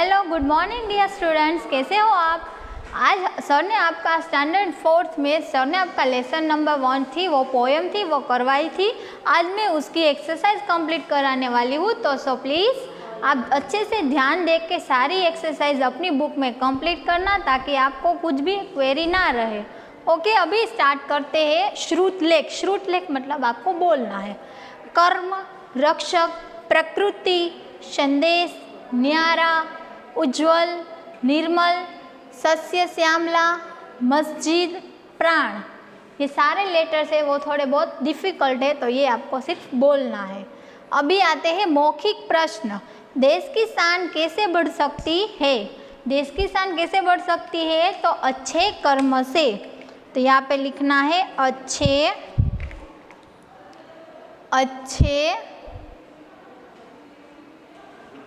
Hello, good morning dear students, कैसे हो आप। आज सर ने आपका स्टैंडर्ड 4th में सर ने आपका लेसन नंबर 1 थी, वो पोएम थी, वो करवाई थी। आज मैं उसकी एक्सरसाइज कंप्लीट कराने वाली हूँ, तो सो प्लीज़ आप अच्छे से ध्यान देख के सारी एक्सरसाइज अपनी बुक में कंप्लीट करना, ताकि आपको कुछ भी क्वेरी ना रहे। ओके, अभी स्टार्ट करते हैं। श्रुतलेख, श्रुतलेख मतलब आपको बोलना है। कर्म, रक्षक, प्रकृति, संदेश, न्यारा, उज्ज्वल, निर्मल, सस्य श्यामला, मस्जिद, प्राण, ये सारे लेटर्स है, वो थोड़े बहुत डिफ़िकल्ट है, तो ये आपको सिर्फ बोलना है। अभी आते हैं मौखिक प्रश्न। देश की शान कैसे बढ़ सकती है? देश की शान कैसे बढ़ सकती है? तो अच्छे कर्म से। तो यहाँ पे लिखना है अच्छे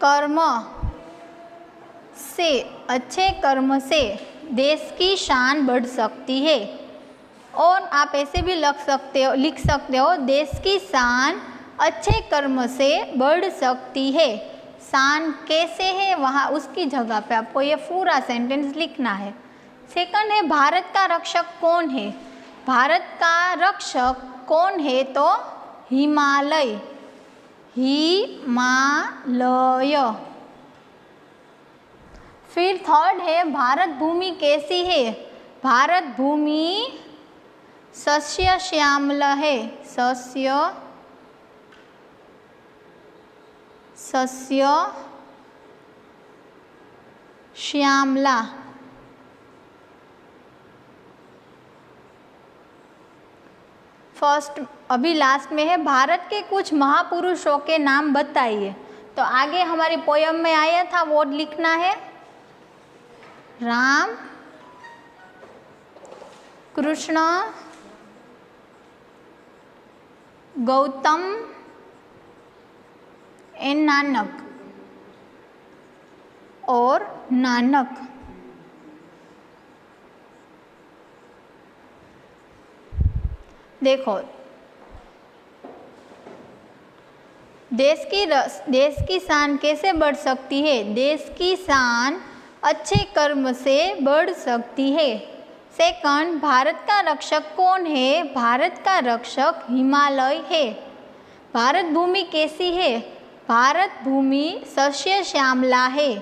कर्म से, अच्छे कर्म से देश की शान बढ़ सकती है। और आप ऐसे भी लिख सकते हो देश की शान अच्छे कर्म से बढ़ सकती है। शान कैसे है, वहाँ उसकी जगह पे आपको ये पूरा सेंटेंस लिखना है। सेकंड है भारत का रक्षक कौन है? भारत का रक्षक कौन है? तो हिमालय, हिमालय। फिर थर्ड है भारत भूमि कैसी है? भारत भूमि सस्य श्यामला है, सस्य श्यामला। फर्स्ट, अभी लास्ट में है भारत के कुछ महापुरुषों के नाम बताइए। तो आगे हमारी पोयम में आया था, वो लिखना है राम, कृष्ण, गौतम एंड नानक और नानक। देखो, देश की शान कैसे बढ़ सकती है? देश की शान अच्छे कर्म से बढ़ सकती है। सेकंड, भारत का रक्षक कौन है? भारत का रक्षक हिमालय है। भारत भूमि कैसी है? भारत भूमि सस्य श्यामला है।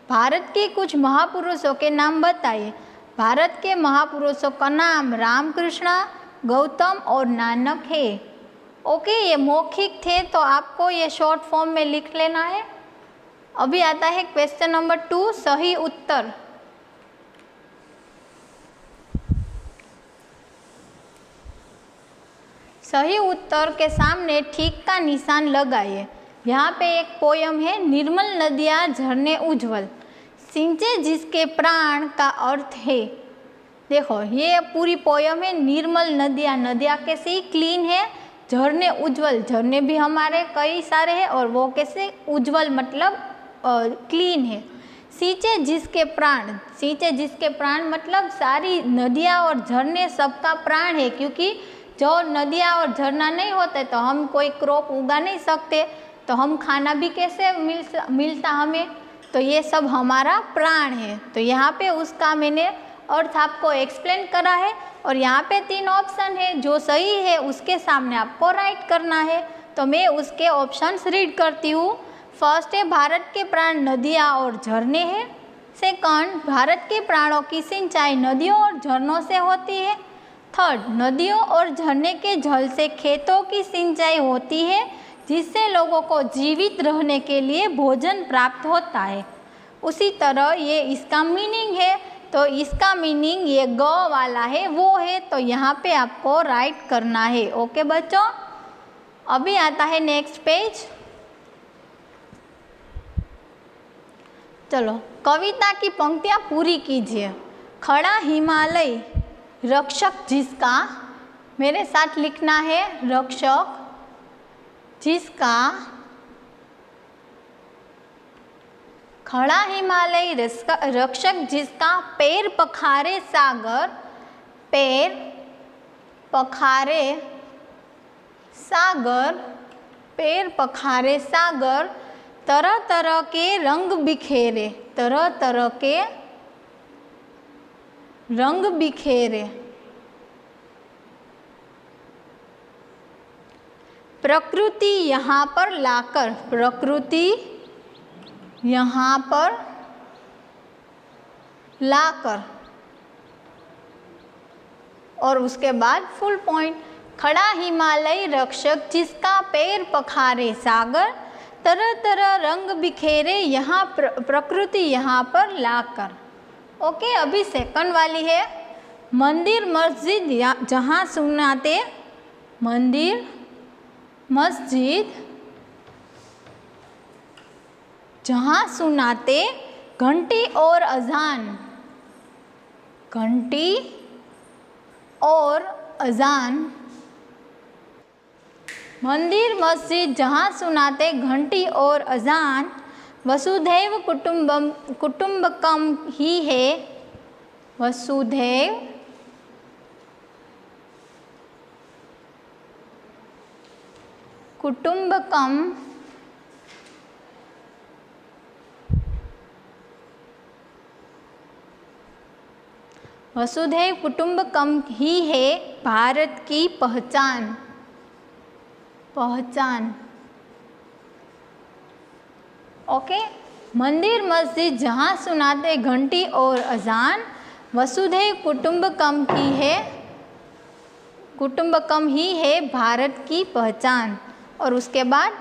भारत के कुछ महापुरुषों के नाम बताइए। भारत के महापुरुषों का नाम रामकृष्ण, गौतम और नानक है। ओके, ये मौखिक थे, तो आपको ये शॉर्ट फॉर्म में लिख लेना है। अभी आता है क्वेश्चन नंबर 2, सही उत्तर। सही उत्तर के सामने ठीक का निशान लगाइए। यहाँ पे एक पोयम है, निर्मल नदियाँ झरने उज्ज्वल, सिंचे जिसके प्राण का अर्थ है। देखो, ये पूरी पोयम है। निर्मल नदियाँ, नदियाँ कैसी? क्लीन है। झरने उज्ज्वल, झरने भी हमारे कई सारे हैं, और वो कैसे? उज्ज्वल मतलब क्लीन है। सींचे जिसके प्राण, सींचे जिसके प्राण मतलब सारी नदियाँ और झरने सबका प्राण है, क्योंकि जो नदियाँ और झरना नहीं होते तो हम कोई क्रॉप उगा नहीं सकते, तो हम खाना भी कैसे मिलता हमें? तो ये सब हमारा प्राण है। तो यहाँ पे उसका मैंने अर्थ आपको एक्सप्लेन करा है, और यहाँ पे 3 ऑप्शन है, जो सही है उसके सामने आपको राइट करना है। तो मैं उसके ऑप्शंस रीड करती हूँ। फर्स्ट है भारत के प्राण नदियाँ और झरने हैं। सेकंड, भारत के प्राणों की सिंचाई नदियों और झरनों से होती है। थर्ड, नदियों और झरने के जल से खेतों की सिंचाई होती है, जिससे लोगों को जीवित रहने के लिए भोजन प्राप्त होता है। उसी तरह ये इसका मीनिंग है, तो इसका मीनिंग ये ग वाला है, वो है, तो यहाँ पे आपको राइट करना है। ओके बच्चों, अभी आता है नेक्स्ट पेज। चलो, कविता की पंक्तियाँ पूरी कीजिए। खड़ा हिमालय रक्षक जिसका, मेरे साथ लिखना है रक्षक जिसका, खड़ा हिमालय रक्षक जिसका, पैर पखारे सागर, पैर पखारे सागर, पैर पखारे सागर, तरह तरह के रंग बिखेरे, तरह तरह के रंग बिखेरे। प्रकृति यहाँ पर लाकर, प्रकृति यहाँ पर लाकर। और उसके बाद फुल पॉइंट, खड़ा हिमालय रक्षक जिसका पैर पखारे सागर, तरह तरह रंग बिखेरे यहाँ प्रकृति यहाँ पर लाकर। ओके, अभी सेकंड वाली है, मंदिर मस्जिद जहाँ सुनाते, मंदिर मस्जिद जहाँ सुनाते घंटी और अजान, घंटी और अजान। मंदिर मस्जिद जहाँ सुनाते घंटी और अजान, वसुधैव कुटुंबकम ही है, वसुधैव कुटुंबकम वसुधैव कुटुंबकम ही है भारत की पहचान, पहचान। ओके, मंदिर मस्जिद जहाँ सुनाते घंटी और अजान, वसुधैव कुटुंबकम की है, कुटुंबकम ही है भारत की पहचान। और उसके बाद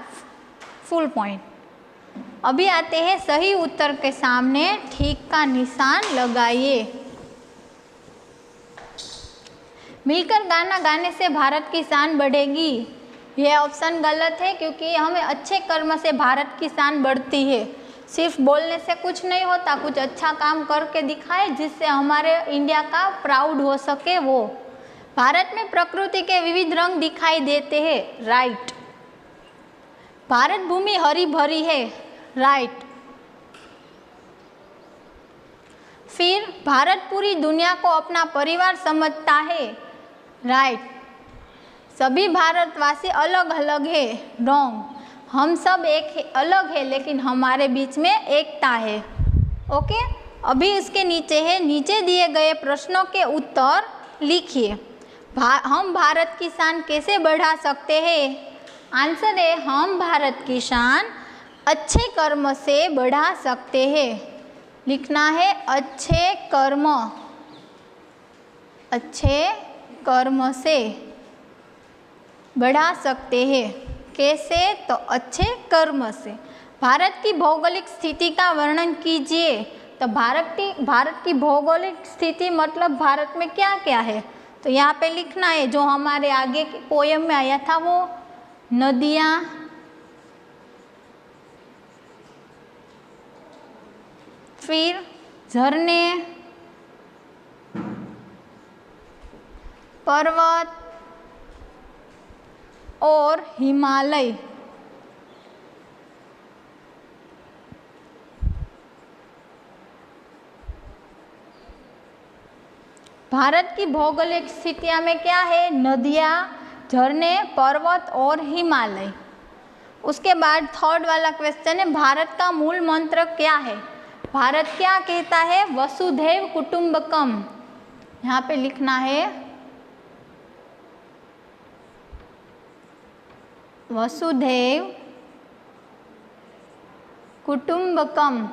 फुल पॉइंट। अभी आते हैं सही उत्तर के सामने ठीक का निशान लगाइए। मिलकर गाना गाने से भारत की शान बढ़ेगी, यह ऑप्शन गलत है, क्योंकि हमें अच्छे कर्म से भारत की शान बढ़ती है। सिर्फ बोलने से कुछ नहीं होता, कुछ अच्छा काम करके दिखाए जिससे हमारे इंडिया का प्राउड हो सके। वो भारत में प्रकृति के विविध रंग दिखाई देते हैं, राइट। भारत भूमि हरी भरी है, राइट। फिर भारत पूरी दुनिया को अपना परिवार समझता है, राइट। सभी भारतवासी अलग अलग है, रॉन्ग। हम सब एक अलग है लेकिन हमारे बीच में एकता है। ओके, अभी इसके नीचे है, नीचे दिए गए प्रश्नों के उत्तर लिखिए। हम भारत की शान कैसे बढ़ा सकते हैं? आंसर है, हम भारत की शान अच्छे कर्म से बढ़ा सकते हैं। लिखना है अच्छे कर्म, अच्छे कर्म से बढ़ा सकते हैं। कैसे? तो अच्छे कर्म से। भारत की भौगोलिक स्थिति का वर्णन कीजिए। तो भारत की भौगोलिक स्थिति मतलब भारत में क्या क्या है, तो यहाँ पे लिखना है जो हमारे आगे के पोयम में आया था, वो नदियाँ, फिर झरने, पर्वत और हिमालय। भारत की भौगोलिक स्थितियाँ में क्या है? नदियाँ, झरने, पर्वत और हिमालय। उसके बाद थर्ड वाला क्वेश्चन है, भारत का मूल मंत्र क्या है? भारत क्या कहता है? वसुधैव कुटुंबकम। यहाँ पे लिखना है वसुधैव कुटुंबकम,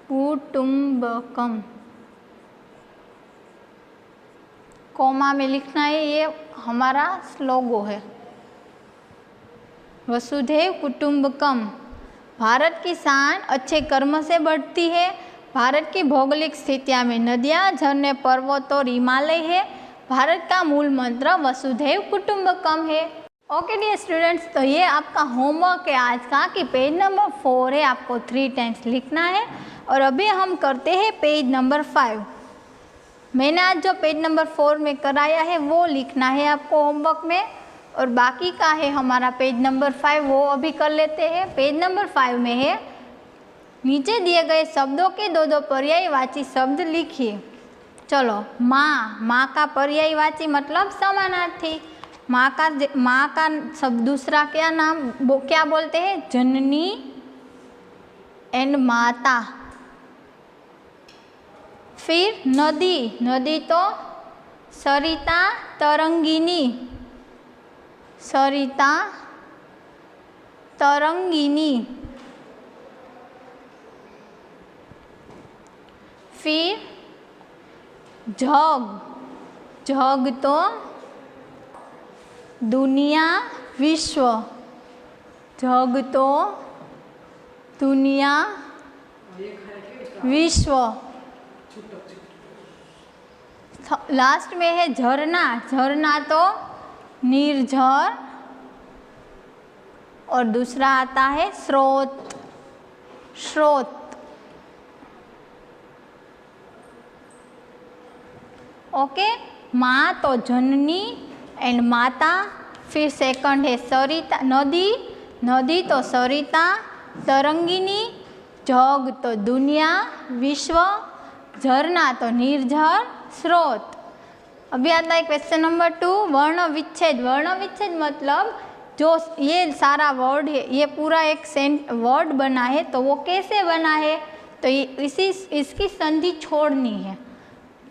कुटुंबकम। कोमा में लिखना है, ये हमारा स्लोगो है, वसुधैव कुटुंबकम। भारत की शान अच्छे कर्म से बढ़ती है। भारत की भौगोलिक स्थितियाँ में नदियाँ, झरने, पर्वत और हिमालय है। भारत का मूल मंत्र वसुधैव कुटुंबकम है। ओके डियर स्टूडेंट्स, तो ये आपका होमवर्क है आज का कि पेज नंबर 4 है, आपको 3 टाइम्स लिखना है। और अभी हम करते हैं पेज नंबर 5। मैंने आज जो पेज नंबर 4 में कराया है वो लिखना है आपको होमवर्क में, और बाकी का है हमारा पेज नंबर 5, वो अभी कर लेते हैं। पेज नंबर 5 में है, नीचे दिए गए शब्दों के दो पर्यायवाची शब्द लिखिए। चलो, माँ, माँ का पर्यायवाची मतलब समानार्थी। माँ का सब दूसरा क्या नाम क्या बोलते हैं? जननी एंड माता। फिर नदी, नदी तो सरिता तरंगिनी, सरिता तरंगिनी। फिर जग, जग तो दुनिया विश्व, जग तो दुनिया विश्व। लास्ट में है झरना, झरना तो निर्झर और दूसरा आता है स्रोत, स्रोत। ओके, माँ तो जननी एंड माता। फिर सेकंड है सरिता, नदी, नदी तो सरिता तरंगिनी, जग तो दुनिया विश्व, झरना तो निर्झर स्रोत। अभी आता है क्वेश्चन नंबर 2, वर्ण विच्छेद। वर्ण विच्छेद मतलब जो ये सारा वर्ड है, ये पूरा एक वर्ड बना है, तो वो कैसे बना है? तो इसकी संधि छोड़नी है।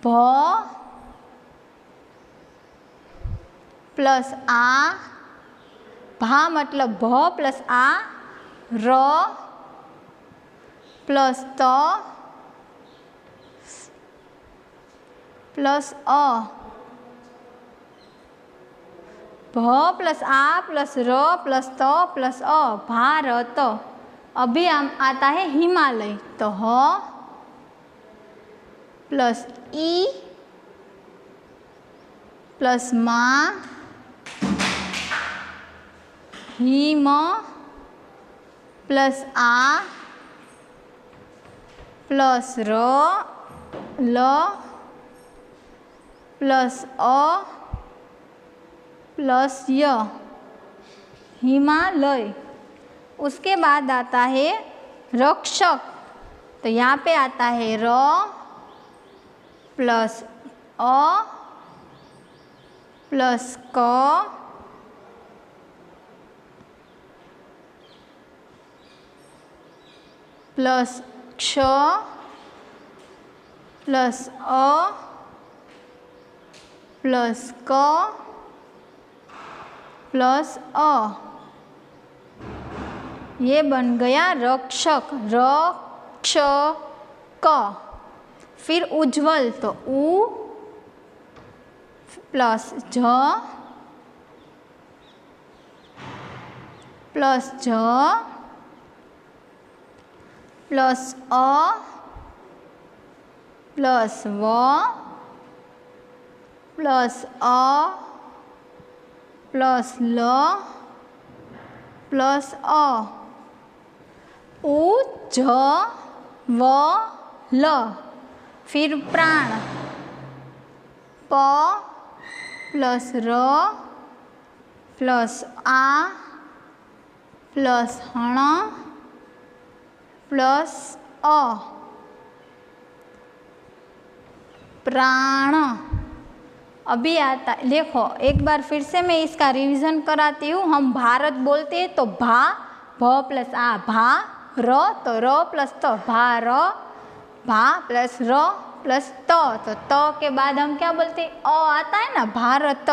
भ प्लस आ, भा मतलब भ प्लस आ, र प्लस त प्लस अ, भ प्लस आ प्लस र प्लस त प्लस अ, भारत। अभी आता है हिमालय, तो ह प्लस ई प्लस मा, हिम प्लस आ प्लस र ल प्लस अ प्लस य, हिमालय। उसके बाद आता है रक्षक, तो यहाँ पे आता है र प्लस अ प्लस क प्लस क्ष प्लस अ प्लस क प्लस अ, ये बन गया रक्षक, रक्ष क। फिर उज्ज्वल तो उ प्लस झ प्लस झ प्लस अ प्लस व प्लस अ प्लस ल प्लस अ, उ झ व ल। फिर प्राण, प प्लस र प्लस आ प्लस हण प्लस अ, प्राण। अभी आता, देखो एक बार फिर से मैं इसका रिवीजन कराती हूँ। हम भारत बोलते हैं तो भा, भ प्लस आ भा, र तो र प्लस त भार, भा प्लस र प्लस त, तो त के बाद हम क्या बोलते हैं? अ आता है ना, भारत,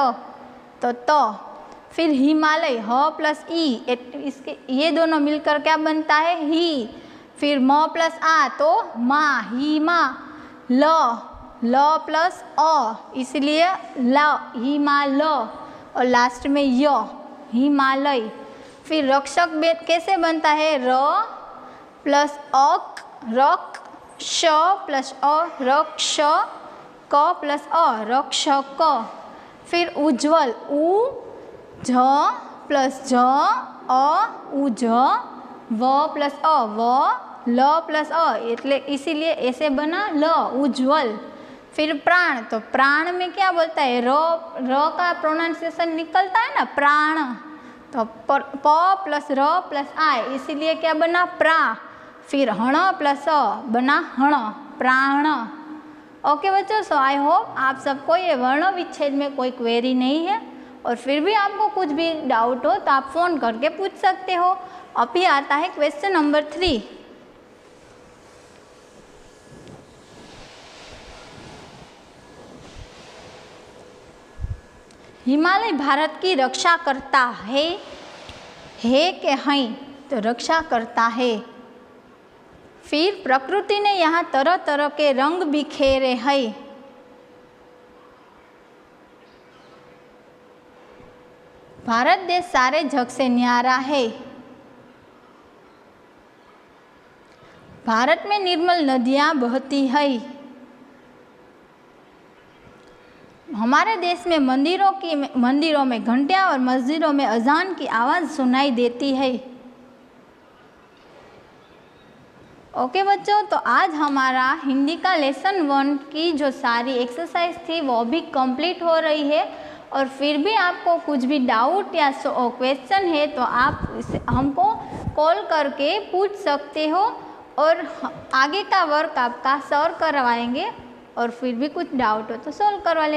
तो त। फिर हिमालय, ह प्लस ई, इसके ये दोनों मिलकर क्या बनता है? ही। फिर म प्लस आ तो मा, ही मा। ल, ल प्लस अ, इसलिए ल, हिमाल। और लास्ट में य, हिमालय। फिर रक्षक कैसे बनता है? र प्लस अक, रक, श प्लस अ, रक्ष क प्लस अ, रक्षक। फिर उज्ज्वल, उ झ प्लस झ अ, उझ, व प्लस अ, व, ल प्लस अ, એટલે इसीलिए ऐसे बना ल, उज्ज्वल। फिर प्राण, तो प्राण में क्या बोलता है? र, र का प्रोनाउंसिएशन निकलता है ना, प्राण, तो प प्लस र प्लस आ, इसीलिए क्या बना? प्रा। फिर हण प्लस अ बना हण, प्राण। ओके बच्चों, सो आई होप आप सबको ये वर्ण विच्छेद में कोई क्वेरी नहीं है। और फिर भी आपको कुछ भी डाउट हो तो आप फ़ोन करके पूछ सकते हो। अभी आता है क्वेश्चन नंबर 3। हिमालय भारत की रक्षा करता है कि नहीं? तो रक्षा करता है। फिर प्रकृति ने यहाँ तरह तरह के रंग बिखेरे हैं। भारत देश सारे जग से न्यारा है। भारत में निर्मल नदियाँ बहती है। हमारे देश में मंदिरों में घंटियाँ और मस्जिदों में अजान की आवाज़ सुनाई देती है। ओके बच्चों, तो आज हमारा हिंदी का लेसन 1 की जो सारी एक्सरसाइज थी वो भी कंप्लीट हो रही है। और फिर भी आपको कुछ भी डाउट या क्वेश्चन है तो आप हमको कॉल करके पूछ सकते हो और आगे का वर्क आपका सॉल्व करवाएंगे। और फिर भी कुछ डाउट हो तो सॉल्व करवा लेना।